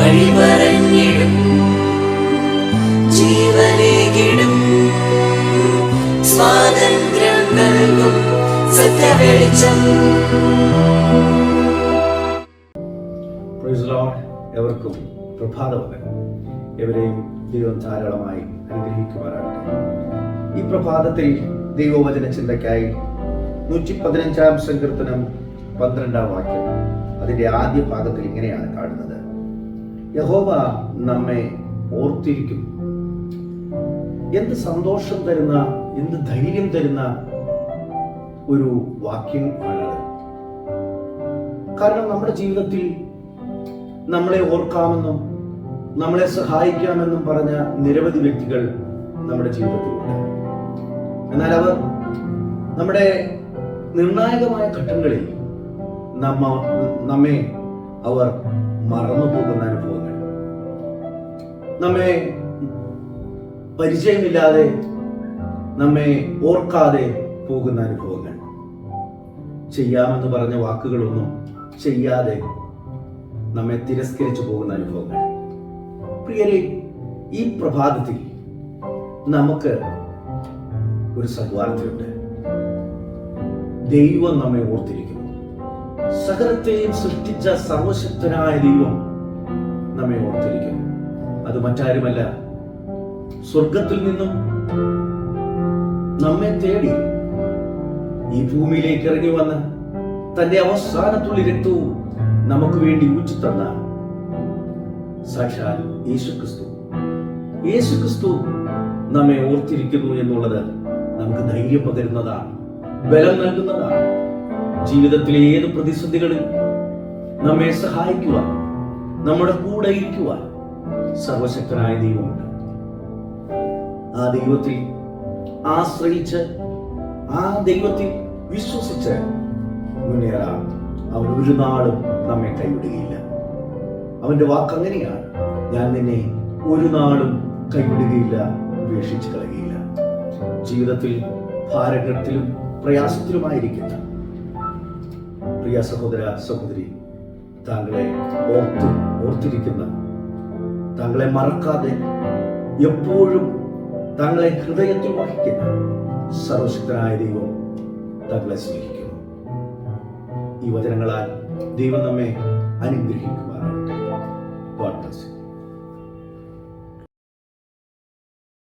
വഴി പറഞ്ഞിടും ജീവനേകിടും സ്വാതന്ത്ര്യം നൽകും സത്യവെളിച്ചം. എവർക്കും പ്രഭാതവന്ദനം. എവരെയും ദൈവം ധാരാളമായി അനുഗ്രഹിക്കുമാറാകട്ടെ. ഈ പ്രഭാതത്തിൽ ദൈവവചന ചിന്തയ്ക്കായി 115-ാം സങ്കീർത്തനം 12-ാം വാക്യം അതിൻ്റെ ആദ്യ ഭാഗത്തിൽ ഇങ്ങനെയാണ് കാണുന്നത്: യഹോവ നമ്മെ ഓർത്തിരിക്കുന്നു. എന്ത് സന്തോഷം തരുന്ന, എന്ത് ധൈര്യം തരുന്ന ഒരു വാക്യം ആണത്. കാരണം നമ്മുടെ ജീവിതത്തിൽ നമ്മളെ ഓർക്കാമെന്നും നമ്മളെ സഹായിക്കാമെന്നും പറഞ്ഞ നിരവധി വ്യക്തികൾ നമ്മുടെ ജീവിതത്തിലുണ്ട്. എന്നാൽ അവർ നമ്മുടെ നിർണായകമായ ഘട്ടങ്ങളിൽ നമ്മെ അവർ മറന്നു പോകുന്ന അനുഭവങ്ങൾ, നമ്മെ പരിചയമില്ലാതെ നമ്മെ ഓർക്കാതെ പോകുന്ന അനുഭവങ്ങൾ, ചെയ്യാമെന്ന് പറഞ്ഞ വാക്കുകളൊന്നും ചെയ്യാതെ നമ്മെ തിരസ്കരിച്ചു പോകുന്ന അനുഭവങ്ങൾ. പ്രിയരെ, ഈ പ്രഭാതത്തിൽ നമുക്ക് ഒരു സദ്വാർത്തയുണ്ട്. ദൈവം നമ്മെ ഓർത്തിരിക്കുന്നു. സകലത്തെയും സൃഷ്ടിച്ച സർവശക്തനായ ദൈവം നമ്മെ ഓർത്തിരിക്കുന്നു. അത് മറ്റാരുമല്ല, സ്വർഗത്തിൽ നിന്നും നമ്മെ തേടി ഈ ഭൂമിയിലേക്ക് ഇറങ്ങി വന്ന് തന്റെ അവസാനത്തുള്ള രക്തവും നമുക്ക് വേണ്ടി ഊറ്റിത്തന്ന സാക്ഷാൽ യേശുക്രിസ്തു നമ്മെ ഓർത്തിരിക്കുന്നു എന്നുള്ളത് നമുക്ക് ധൈര്യം പകരുന്നതാണ്, ബലം നൽകുന്നതാണ്. ജീവിതത്തിലെ ഏത് പ്രതിസന്ധികളിൽ നമ്മെ സഹായിക്കുവാൻ, നമ്മുടെ കൂടെ ഇരിക്കുവാൻ സർവശക്തനായ ദൈവമുണ്ട്. ആ ദൈവത്തിൽ ആശ്രയിച്ച്, ആ ദൈവത്തിൽ വിശ്വസിച്ച് മുന്നേറാം. അവൻ ഒരു നാളും നമ്മെ കൈവിടുകയില്ല. അവന്റെ വാക്ക് അങ്ങനെയാണ്: ഞാൻ നിന്നെ ഒരു നാളും കൈവിടുകയില്ല, ഉപേക്ഷിച്ച് കളയുകയില്ല. ജീവിതത്തിൽ ഭാരത്തിലും പ്രയാസത്തിലുമായിരിക്കുന്ന പ്രിയ സഹോദര സഹോദരി, താങ്കളെ ഓർത്തിരിക്കുന്ന, താങ്കളെ മറക്കാതെ എപ്പോഴും താങ്കളെ ഹൃദയത്തിൽ വഹിക്കുന്ന സർവശക്തനായ ദൈവം താങ്കളെ സ്നേഹിക്കുന്നു. ഈ വചനങ്ങളാൽ ദൈവം നമ്മെ അനുഗ്രഹിക്കുമാറാണ്.